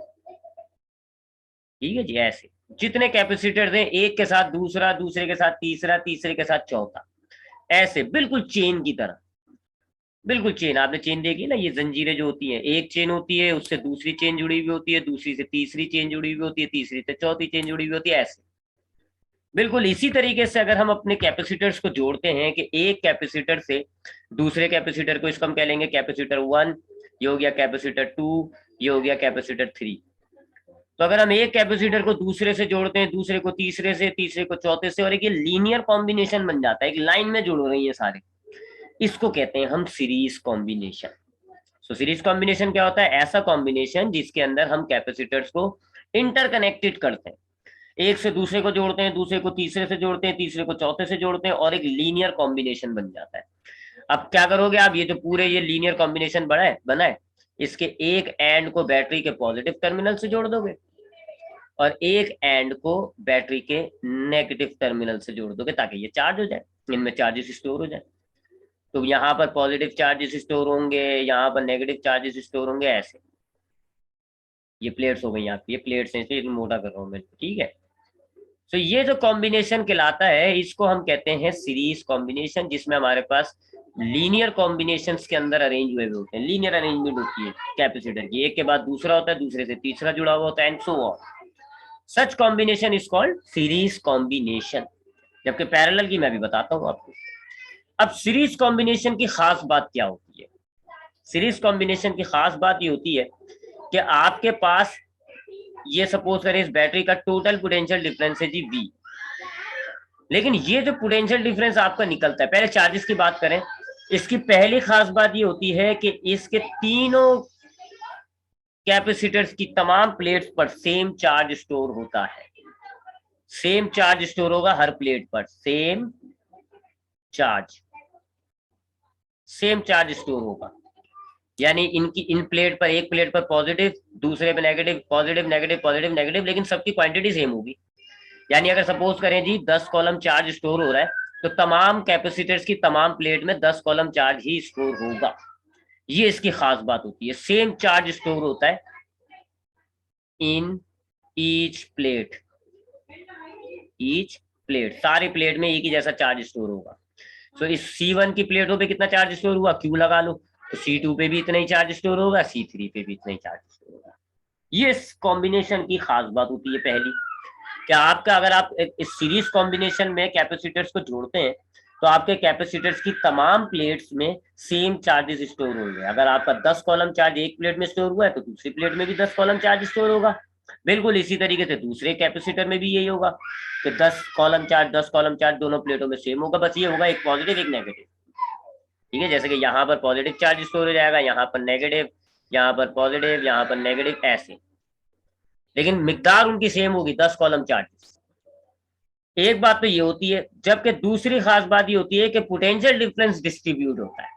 ठीक है जी, ऐसे जितने कैपेसिटर दें, एक के साथ दूसरा, दूसरे के साथ तीसरा, तीसरे के साथ चौथा, ऐसे बिल्कुल चेन की तरह। बिल्कुल चेन, आपने चेन देखी ना, ये जंजीरें जो होती हैं, एक चेन होती है, उससे दूसरी चेन जुड़ी हुई होती है, दूसरी से तीसरी चेन जुड़ी हुई होती है, तीसरी से चौथी चेन जुड़ी हुई होती है, ऐसे। बिल्कुल इसी तरीके से अगर हम अपने कैपेसिटर्स को जोड़ते हैं कि एक कैपेसिटर से दूसरे कैपेसिटर को, इसको हम कह लेंगे कैपेसिटर 1, ये हो गया कैपेसिटर 2, ये हो गया कैपेसिटर 3। तो अगर हम एक कैपेसिटर को दूसरे से जोड़ते हैं, दूसरे को तीसरे से, तीसरे को चौथे से, और एक ये लीनियर कॉम्बिनेशन बन जाता है, एक लाइन में जुड़ रही है सारे, इसको कहते हैं हम सीरीज कॉम्बिनेशन। सो सीरीज कॉम्बिनेशन क्या होता है? ऐसा कॉम्बिनेशन जिसके अंदर हम कैपेसिटर्स को इंटरकनेक्टेड करते हैं, एक से दूसरे को जोड़ते हैं, दूसरे को तीसरे से जोड़ते हैं, तीसरे को चौथे से जोड़ते हैं, और एक लीनियर कॉम्बिनेशन बन जाता है। अब क्या करोगे आप, ये जो पूरे ये लीनियर कॉम्बिनेशन बना है, इसके एक एंड को बैटरी के पॉजिटिव टर्मिनल से जोड़ दोगे और एक एंड को बैटरी के नेगेटिव टर्मिनल से जोड़ दोगे, ताकि ये चार्ज हो जाए, इनमें चार्जेस स्टोर हो जाए। तो यहाँ पर पॉजिटिव चार्जेस स्टोर होंगे, यहाँ पर नेगेटिव चार्जेस स्टोर होंगे, ऐसे। ये प्लेट्स हो गई आपकी, ये प्लेट्स हैं, इसलिए मोटा कर रहा हूँ मैं, ठीक है। तो ये जो कॉम्बिनेशन कहलाता है, इसको हम कहते हैं सीरीज कॉम्बिनेशन, जिसमें हमारे पास लीनियर कॉम्बिनेशंस के अंदर अरेंज हुए होते हैं, लीनियर अरेंजमेंट होती है कैपेसिटर की, एक के बाद दूसरा होता है, दूसरे से तीसरा जुड़ा हुआ होता है, and so on. Such combination is called series combination. जबकि पैरेलल की मैं भी बताता हूँ आपको। अब सीरीज कॉम्बिनेशन की खास बात क्या होती है? सीरीज कॉम्बिनेशन की खास बात ये होती है कि आपके पास, ये सपोज करें इस बैटरी का टोटल पोटेंशियल डिफरेंस है जी V, लेकिन ये जो पोटेंशियल डिफरेंस आपका निकलता है, पहले चार्जेस की बात करें, इसकी पहली खास बात ये होती है कि इसके तीनों कैपेसिटर्स की तमाम प्लेट्स पर सेम चार्ज स्टोर होता है। सेम चार्ज स्टोर होगा हर प्लेट पर, सेम चार्ज स्टोर होगा। यानी इनकी इन प्लेट पर, एक प्लेट पर पॉजिटिव, दूसरे पे negative, positive negative positive negative, लेकिन सबकी क्वांटिटी सेम होगी। यानी अगर सपोज करें जी 10 कॉलम चार्ज स्टोर हो रहा है, तो तमाम कैपेसिटर्स की तमाम प्लेट में 10 कॉलम चार्ज ही स्टोर होगा। ये इसकी खास बात होती है, सेम चार्ज स्टोर होता है इन ईच प्लेट। सारी प्लेट में एक ही जैसा चार्ज स्टोर होगा। तो इस C1 की प्लेटों पे कितना चार्ज स्टोर हुआ, Q लगा लो, तो C2 पे भी इतना ही चार्ज स्टोर होगा, C3 पे भी इतना ही चार्ज स्टोर होगा। ये इस कॉम्बिनेशन की खास बात होती है पहली, कि आपका अगर आप इस सीरीज कॉम्बिनेशन में कैपेसिटर्स को जोड़ते हैं, तो आपके कैपेसिटर्स की तमाम प्लेट्स में सेम चार्जेस स्टोर होंगे। अगर आपका 10 कॉलम चार्ज एक प्लेट में स्टोर हुआ है, तो दूसरी प्लेट में भी 10 कॉलम चार्ज स्टोर होगा। बिल्कुल इसी तरीके से दूसरे कैपेसिटर में भी यही होगा कि 10 कॉलम चार्ज दोनों प्लेटों में सेम होगा, बस ये होगा एक पॉजिटिव एक नेगेटिव। ठीक है, जैसे कि यहाँ पर पॉजिटिव चार्ज स्टोर हो जाएगा, यहाँ पर नेगेटिव, यहाँ पर पॉजिटिव, यहाँ पर नेगेटिव, ऐसे। लेकिन मिकदार उनकी सेम होगी, 10 कॉलम चार्जेस। एक बात तो ये होती है, जबकि दूसरी खास बात ये होती है कि पोटेंशियल डिफरेंस डिस्ट्रीब्यूट होता है।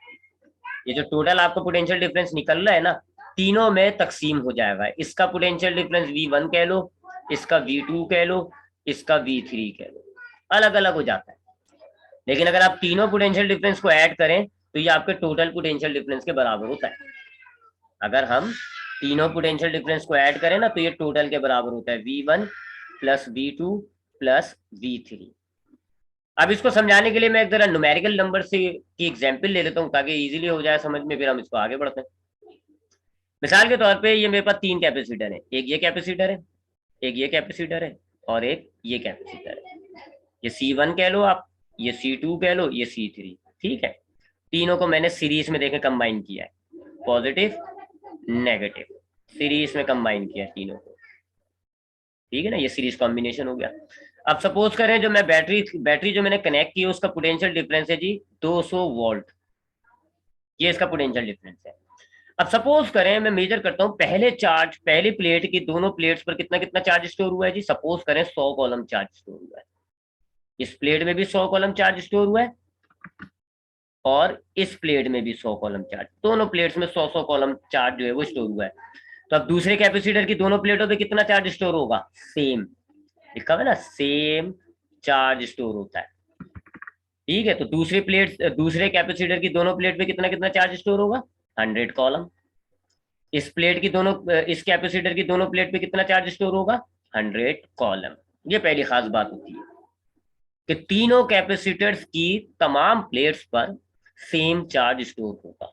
ये जो टोटल आपका पोटेंशियल डिफरेंस निकल रहा है ना, तीनों में तकसीम हो जाएगा। इसका पोटेंशियल डिफरेंस V1 कह लो, इसका V2 कह लो, इसका V3 कह लो, अलग अलग हो जाता है। लेकिन अगर आप तीनों पोटेंशियल डिफरेंस को ऐड करें, तो ये आपके टोटल पोटेंशियल डिफरेंस के बराबर होता है। अगर हम तीनों पोटेंशियल डिफरेंस को ऐड करें ना, तो ये टोटल के बराबर होता है V1 plus V2 plus V3। अब इसको समझाने के लिए मैं एक जरा न्यूमेरिकल नंबर से की एग्जांपल ले लेता हूँ, ताकि इजीली हो जाए समझ में, फिर हम इसको आगे बढ़ते हैं। मिसाल के तौर पे ये मेरे पास 3 कैपेसिटर है, एक ये कैपेसिटर है, एक ये कैपेसिटर है, और एक ये कैपेसिटर है। ये C1 कह लो आप, ये C2 कह लो, ये C3। ठीक है, तीनों को मैंने सीरीज में देखे कंबाइन किया है, पॉजिटिव नेगेटिव सीरीज में कंबाइन किया है तीनों को। ठीक है ना, ये सीरीज कॉम्बिनेशन हो गया। अब सपोज करें जो मैं बैटरी जो मैंने कनेक्ट की है उसका पोटेंशियल डिफरेंस है जी 200 वोल्ट, ये इसका पोटेंशियल डिफरेंस है। अब सपोज करें मैं मेजर करता हूं पहली प्लेट की दोनों प्लेट्स पर कितना कितना चार्ज स्टोर हुआ है जी, सपोज करें 100 कॉलम चार्ज स्टोर हुआ है, इस प्लेट में भी 100 कॉलम चार्ज स्टोर हुआ है और इस प्लेट में भी 100 कॉलम चार्ज, दोनों प्लेट्स में 100 कॉलम चार्ज जो है वो स्टोर हुआ है। तो अब दूसरे कैपेसिटर की दोनों प्लेटों पे कितना चार्ज स्टोर होगा, सेम, लिखा हुआ है ना सेम चार्ज स्टोर होता है, ठीक है। तो दूसरे कैपेसिटर की दोनों प्लेट पे कितना कितना चार्ज स्टोर होगा, 100 कॉलम। इस कैपेसिटर की दोनों प्लेट पे कितना चार्ज स्टोर होगा, 100 कॉलम। ये पहली खास बात होती है कि तीनों कैपेसिटर्स की तमाम प्लेट्स पर सेम चार्ज स्टोर होगा।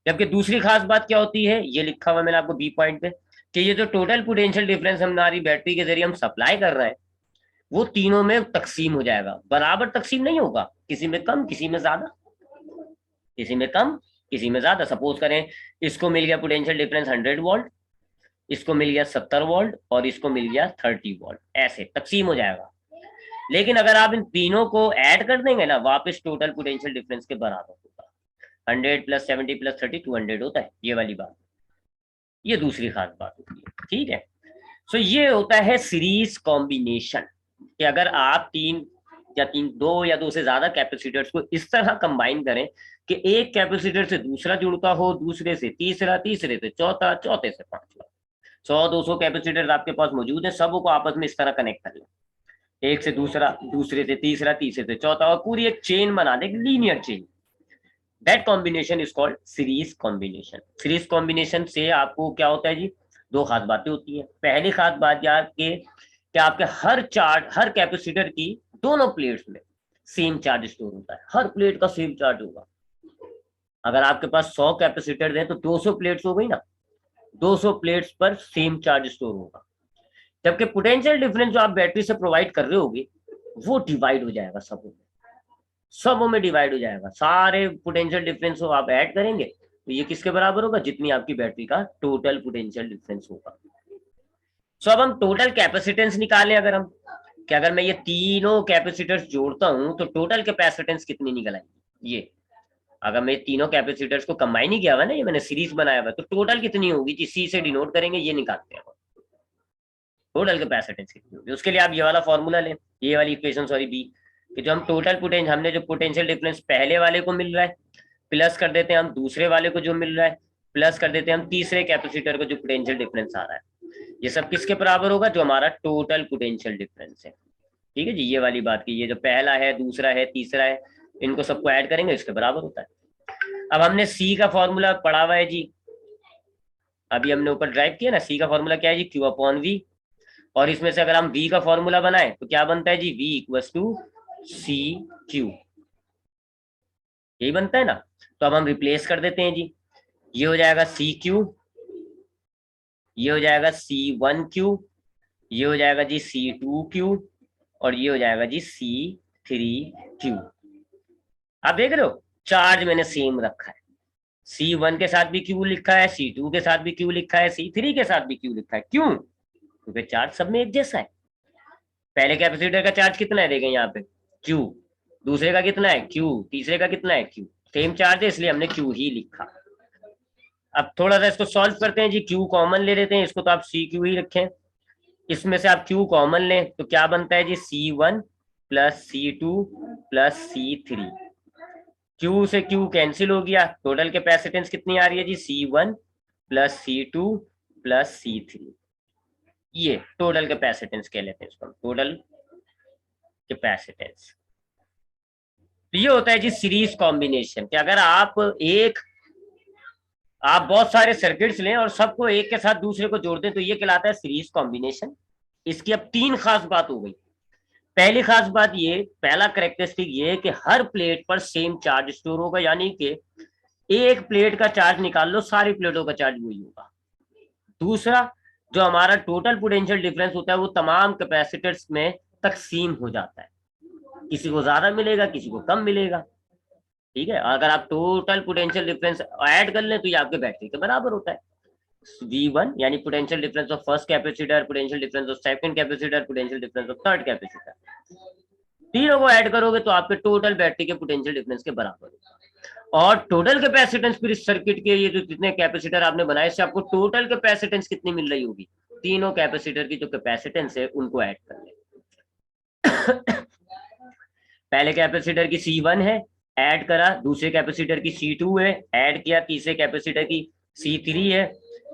जबकि दूसरी खास बात क्या होती है, ये लिखा हुआ मैंने आपको बी पॉइंट पे, कि ये जो टोटल पोटेंशियल डिफरेंस हमारी बैटरी के जरिए हम सप्लाई कर रहे हैं वो तीनों में तकसीम हो जाएगा, बराबर तकसीम नहीं होगा, किसी में कम किसी में ज्यादा, किसी में कम किसी में ज्यादा। सपोज करें इसको मिल गया पोटेंशियल डिफरेंस 100 वोल्ट, इसको मिल गया 70 वोल्ट और इसको मिल गया 30 वोल्ट, ऐसे तकसीम हो जाएगा। लेकिन अगर आप इन तीनों को ऐड कर देंगे ना वापस टोटल पोटेंशियल डिफरेंस के बराबर होगा, 100 + 70 + 30 200 होता है, ये वाली बात, ये दूसरी खास बात होती है, ठीक है। सो ये होता है सीरीज कॉम्बिनेशन, कि अगर आप दो या दो से ज्यादा कैपेसिटर्स को इस तरह कंबाइन करें कि एक कैपेसिटर से दूसरा जुड़ता हो, दूसरे से तीसरा, तीसरे से चौथा, चौथे से पांचवा, 100-200 कैपेसिटर आपके पास मौजूद है, सबको आपस में इस तरह कनेक्ट कर लें, एक से दूसरा, दूसरे से तीसरा, तीसरे से चौथा, और पूरी एक चेन बना दे, linear chain. That combination is called series combination. Series combination से आपको क्या होता है जी, दो खास बातें होती है। पहली खास बात यार कि आपके हर कैपेसिटर की दोनों प्लेट्स में सेम चार्ज स्टोर होता है, हर प्लेट का सेम चार्ज होगा। अगर आपके पास 100 कैपेसिटर हैं तो 200 प्लेट्स हो गई ना, 200 प्लेट्स पर सेम चार्ज स्टोर होगा। जबकि पोटेंशियल डिफरेंस जो आप बैटरी से प्रोवाइड कर रहे होगे वो डिवाइड हो जाएगा, सबों में डिवाइड हो जाएगा, सारे पोटेंशियल डिफरेंस को आप ऐड करेंगे तो ये किसके बराबर होगा, जितनी आपकी बैटरी का टोटल पोटेंशियल डिफरेंस होगा। सो अब हम टोटल कैपेसिटेंस निकालें, अगर मैं ये तीनों कैपेसिटर्स जोड़ता हूं तो टोटल कैपेसिटेंस कितनी निकल आएगी, ये अगर मैं तीनों कैपेसिटर्स को कंबाइन ही किया हुआ ना, ये मैंने सीरीज बनाया हुआ, तो टोटल कितनी होगी जी, सी से डिनोट करेंगे, ये निकालते हैं टोटल कैपेसिटेंस कितनी होगी। उसके लिए आप ये वाला फॉर्मूला लें, ये वाली इक्वेशन सॉरी बी, कि जो हम टोटल पोटेंशियल, हमने जो पोटेंशियल डिफरेंस पहले वाले को मिल रहा है प्लस कर देते हैं हम दूसरे वाले को जो मिल रहा है, प्लस कर देते हैं हम तीसरे कैपेसिटर को जो पोटेंशियल डिफरेंस आ रहा है, ये सब किसके बराबर होगा, जो हमारा टोटल पोटेंशियल डिफरेंस है, ठीक है जी। ये वाली बात की, ये जो पहला है, दूसरा है, तीसरा है, इनको सबको ऐड करेंगे इसके बराबर होता है। अब हमने सी का फॉर्मूला पढ़ा हुआ है जी, अभी हमने ऊपर ड्राइव किया ना, सी का फॉर्मूला क्या है जी, Q/V, और इसमें से अगर हम V का फॉर्मूला बनाए तो क्या बनता है जी, V = CQ, यही बनता है ना। तो अब हम रिप्लेस कर देते हैं जी, ये हो जाएगा CQ, ये हो जाएगा C1Q, ये हो जाएगा जी C2Q, और ये हो जाएगा जी C3Q। आप देख रहे हो चार्ज मैंने सेम रखा है, C1 के साथ भी Q लिखा है, C2 के साथ भी Q लिखा है, C3 के साथ भी Q लिखा है, क्यों, क्योंकि चार्ज सब में एक जैसा है। पहले कैपेसिटर का चार्ज कितना है देखें यहाँ पे Q, दूसरे का कितना है Q, तीसरे का कितना है Q, सेम चार्ज है इसलिए हमने Q ही लिखा। अब थोड़ा सा इसको सॉल्व करते हैं जी, Q कॉमन ले लेते हैं, इसको तो आप CQ ही रखें, इसमें से आप Q कॉमन लें तो क्या बनता है जी, C1 + C2 + C3, Q से Q कैंसिल हो गया, टोटल कैपेसिटेंस कितनी आ रही है जी, C1 + C2 + C3, ये टोटल कैपेसिटेंस कह लेते हैं इसको, टोटल कैपेसिटेंस। तो ये होता है जी सीरीज कॉम्बिनेशन, कि अगर आप बहुत सारे सर्किट्स लें और सबको एक के साथ दूसरे को जोड़ दें तो ये कहलाता है सीरीज कॉम्बिनेशन। इसकी अब तीन खास बात हो गई। पहली खास बात ये, पहला करेक्टरिस्टिक ये कि हर प्लेट पर सेम चार्ज स्टोर होगा, यानी कि एक प्लेट का चार्ज निकाल लो सारी प्लेटों का चार्ज वही होगा। दूसरा, जो हमारा टोटल पोटेंशियल डिफरेंस होता है वो तमाम कैपेसिटर्स में तकसीम हो जाता है, किसी को ज्यादा मिलेगा किसी को कम मिलेगा, ठीक है। अगर आप टोटल पोटेंशियल डिफरेंस ऐड कर लें तो ये आपके बैटरी के बराबर होता है। V1 यानी potential difference of first capacitor, potential difference of second capacitor, potential difference of third capacitor, तीनों को ऐड करोगे तो आपके टोटल बैटरी के पोटेंशियल डिफरेंस के बराबर होगा। और टोटल कैपेसिटेंस फिर इस सर्किट के ये जो जितने कैपेसिटर आपने बनाए इससे आपको टोटल कैपेसिटेंस कितनी मिल रही होगी, तीनों कैपेसिटर की जो कैपेसिटेंस है उनको ऐड कर ले। पहले कैपेसिटर की C1 है, ऐड करा, दूसरे कैपेसिटर की C2 है, ऐड किया, तीसरे कैपेसिटर की C3 है,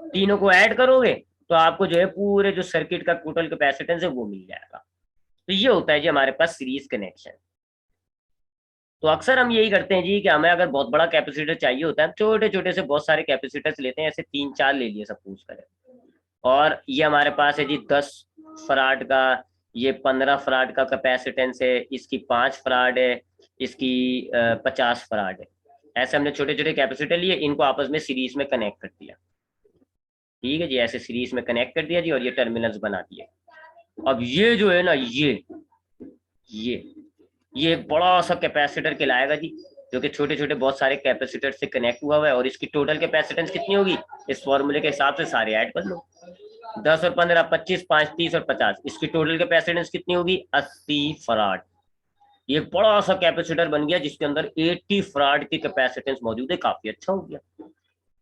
तीनों को ऐड करोगे तो आपको जो है पूरे जो सर्किट का टोटल कैपेसिटेंस है वो मिल जाएगा। तो ये होता है जी हमारे पास सीरीज कनेक्शन। तो अक्सर हम यही करते हैं जी कि हमें अगर बहुत बड़ा कैपेसिटर चाहिए होता है, छोटे छोटे से बहुत सारे कैपेसिटर्स लेते हैं, ऐसे 3-4 ले लिए सपोज करें, और ये हमारे पास है जी 10 फराड का, ये 15 फराड का कैपेसिटेंस है, इसकी 5 फराड है, इसकी 50 फराड है। ऐसे हमने छोटे छोटे कैपेसिटर लिए, इनको आपस में सीरीज में कनेक्ट कर दिया। ठीक है जी, ऐसे सीरीज में कनेक्ट कर दिया जी, और ये टर्मिनल्स बना दिए। अब ये जो है ना, ये एक बड़ा सा कैपेसिटर कहलाएगा जी, जो कि छोटे छोटे बहुत सारे कैपेसिटर से कनेक्ट हुआ हुआ है। और इसकी टोटल कैपेसिटेंस कितनी होगी, इस फॉर्मूले के हिसाब से सारे ऐड कर लो, 10 और 15, 25, 5, 30 और 50, इसकी टोटल कैपेसिटेंस कितनी होगी, 80 फराड। ये बड़ा सा कैपेसिटर बन गया जिसके अंदर 80 फराड की कैपेसिटेंस मौजूद है, काफी अच्छा हो गया।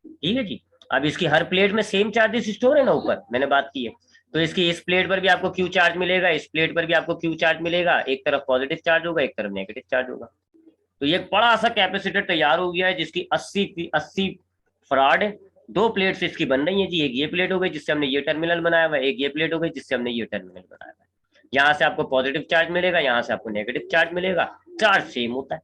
ठीक है जी, अब इसकी हर प्लेट में सेम चार्जेस स्टोर है ना, ऊपर मैंने बात की है, तो इसकी इस प्लेट पर भी आपको क्यू चार्ज मिलेगा, इस प्लेट पर भी आपको क्यू चार्ज मिलेगा, एक तरफ पॉजिटिव चार्ज होगा, एक तरफ नेगेटिव चार्ज होगा। तो ये बड़ा सा कैपेसिटर तैयार हो गया है जिसकी 80 फराड है। दो प्लेट्स इसकी बन रही है जी, एक ये प्लेट हो गई जिससे हमने ये टर्मिनल बनाया हुआ है, एक ये प्लेट हो गई जिससे हमने ये टर्मिनल बनाया हुआ है। यहाँ से आपको पॉजिटिव चार्ज मिलेगा, यहाँ से आपको नेगेटिव चार्ज मिलेगा, चार्ज सेम होता है।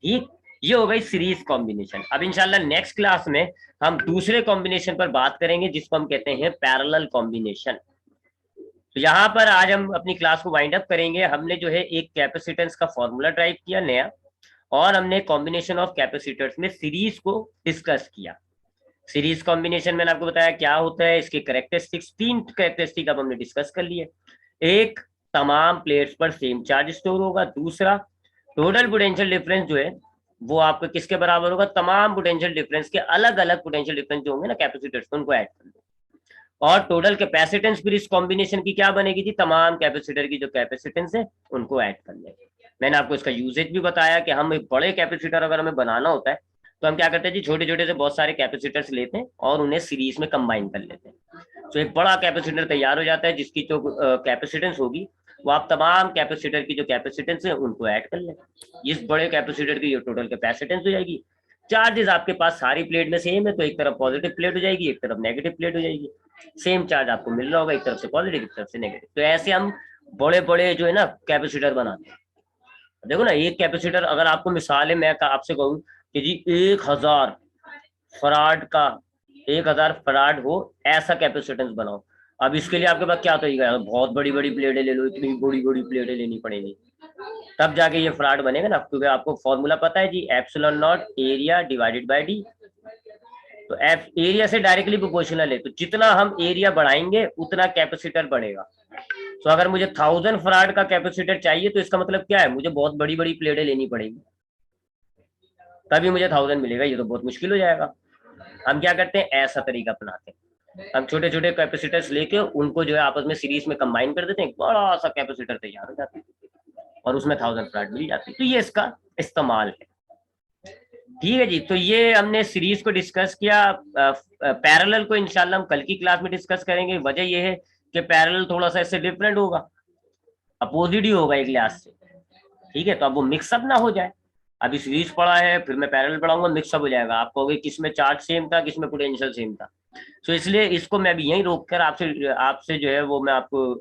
ठीक, ये हो गई सीरीज कॉम्बिनेशन। अब इंशाल्लाह नेक्स्ट क्लास में हम दूसरे कॉम्बिनेशन पर बात करेंगे जिसको हम कहते हैं पैरेलल कॉम्बिनेशन। तो यहाँ पर आज हम अपनी क्लास को वाइंड अप करेंगे। हमने जो है एक कैपेसिटेंस का फॉर्मूला ड्राइव किया नया, और हमने कॉम्बिनेशन ऑफ कैपेसिटर्स में सीरीज को डिस्कस किया। सीरीज कॉम्बिनेशन मैंने आपको बताया क्या होता है, इसके कैरेक्टरिस्टिक्स, 3 कैरेक्टरिस्टिक अब हमने डिस्कस कर लिए। एक, तमाम प्लेट्स पर सेम चार्ज स्टोर होगा। दूसरा, टोटल पोटेंशियल डिफरेंस जो है वो आपको किसके बराबर होगा, तमाम पोटेंशियल डिफरेंस के अलग अलग पोटेंशियल डिफरेंस जो होंगे ना कैपेसिटर्स, उनको ऐड कर लो। और टोटल कैपेसिटेंस फिर इस कॉम्बिनेशन की क्या बनेगी जी, तमाम कैपेसिटर की जो कैपेसिटेंस है उनको ऐड कर लेंगे। मैंने आपको इसका यूजेज भी बताया कि हम एक बड़े कैपेसिटर अगर हमें बनाना होता है तो हम क्या करते हैं जी, छोटे छोटे से बहुत सारे कैपेसिटर्स लेते हैं और उन्हें सीरीज में कंबाइन कर लेते हैं। तो एक बड़ा कैपेसिटर तैयार हो जाता है जिसकी जो कैपेसिटेंस होगी वो आप तमाम कैपेसिटर की जो कैपेसिटेंस है उनको ऐड कर लें। इस बड़े कैपेसिटर की टोटल कैपेसिटेंस हो जाएगी। चार्जेस आपके पास सारी प्लेट में सेम है, तो एक तरफ पॉजिटिव प्लेट हो जाएगी, एक तरफ नेगेटिव प्लेट हो जाएगी। सेम चार्ज आपको मिल रहा होगा, एक तरफ से पॉजिटिव एक तरफ से नेगेटिव। तो ऐसे हम बड़े बड़े जो है ना कैपेसिटर बनाते हैं। देखो ना, एक कैपेसिटर अगर आपको मिसाल है, मैं आपसे कहूँ कि जी 1000 फराड का, 1000 फराड हो ऐसा कैपेसिटेंस बनाओ। अब इसके लिए आपके पास क्या तरीका, बहुत बड़ी बड़ी प्लेटें ले लो, इतनी बड़ी बड़ी प्लेटें लेनी पड़ेगी, तब जाके ये फराड बनेगा ना। क्योंकि आपको फॉर्मूला पता है जी, epsilon naught area divided by D. तो एफ एरिया से डायरेक्टली प्रोपोर्शनल है, तो जितना हम एरिया बढ़ाएंगे उतना कैपेसिटर बढ़ेगा। तो अगर मुझे 1000 फराड का कैपेसिटर चाहिए तो इसका मतलब क्या है, मुझे बहुत बड़ी बड़ी प्लेटें लेनी पड़ेगी, तभी मुझे 1000 मिलेगा। ये तो बहुत मुश्किल हो जाएगा। हम क्या करते हैं, ऐसा तरीका अपनाते हैं, हम छोटे छोटे कैपेसिटर्स लेके उनको जो है आपस में सीरीज में कंबाइन कर देते हैं, बड़ा सा कैपेसिटर तैयार हो जाता है और उसमें 1000 फराड मिल जाती है। तो ये इसका इस्तेमाल है। ठीक है जी, तो ये हमने सीरीज को डिस्कस किया। पैरेलल को इंशाल्लाह हम कल की क्लास में डिस्कस करेंगे। वजह ये है कि पैरेलल थोड़ा सा इससे डिफरेंट होगा, अपोजिट ही होगा एक लिहाज से। ठीक है, तो अब वो मिक्सअप ना हो जाए। अभी सीरीज पढ़ा है, फिर मैं पैरेलल पढ़ाऊंगा, मिक्सअप हो जाएगा। आप कहोगे किसमें चार्ज सेम था, किसमें पोटेंशियल सेम था। तो इसलिए इसको मैं अभी यहीं रोक कर आपसे जो है वो मैं आपको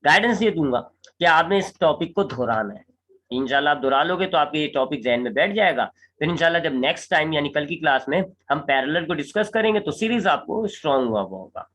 गाइडेंस ये दूंगा कि आपने इस टॉपिक को दोहराना है। इंशाल्लाह आप दोहरा लोगे तो आपके ये टॉपिक जहन में बैठ जाएगा। फिर इंशाल्लाह जब नेक्स्ट टाइम यानी कल की क्लास में हम पैरेलल को डिस्कस करेंगे तो सीरीज आपको स्ट्रांग हुआ होगा।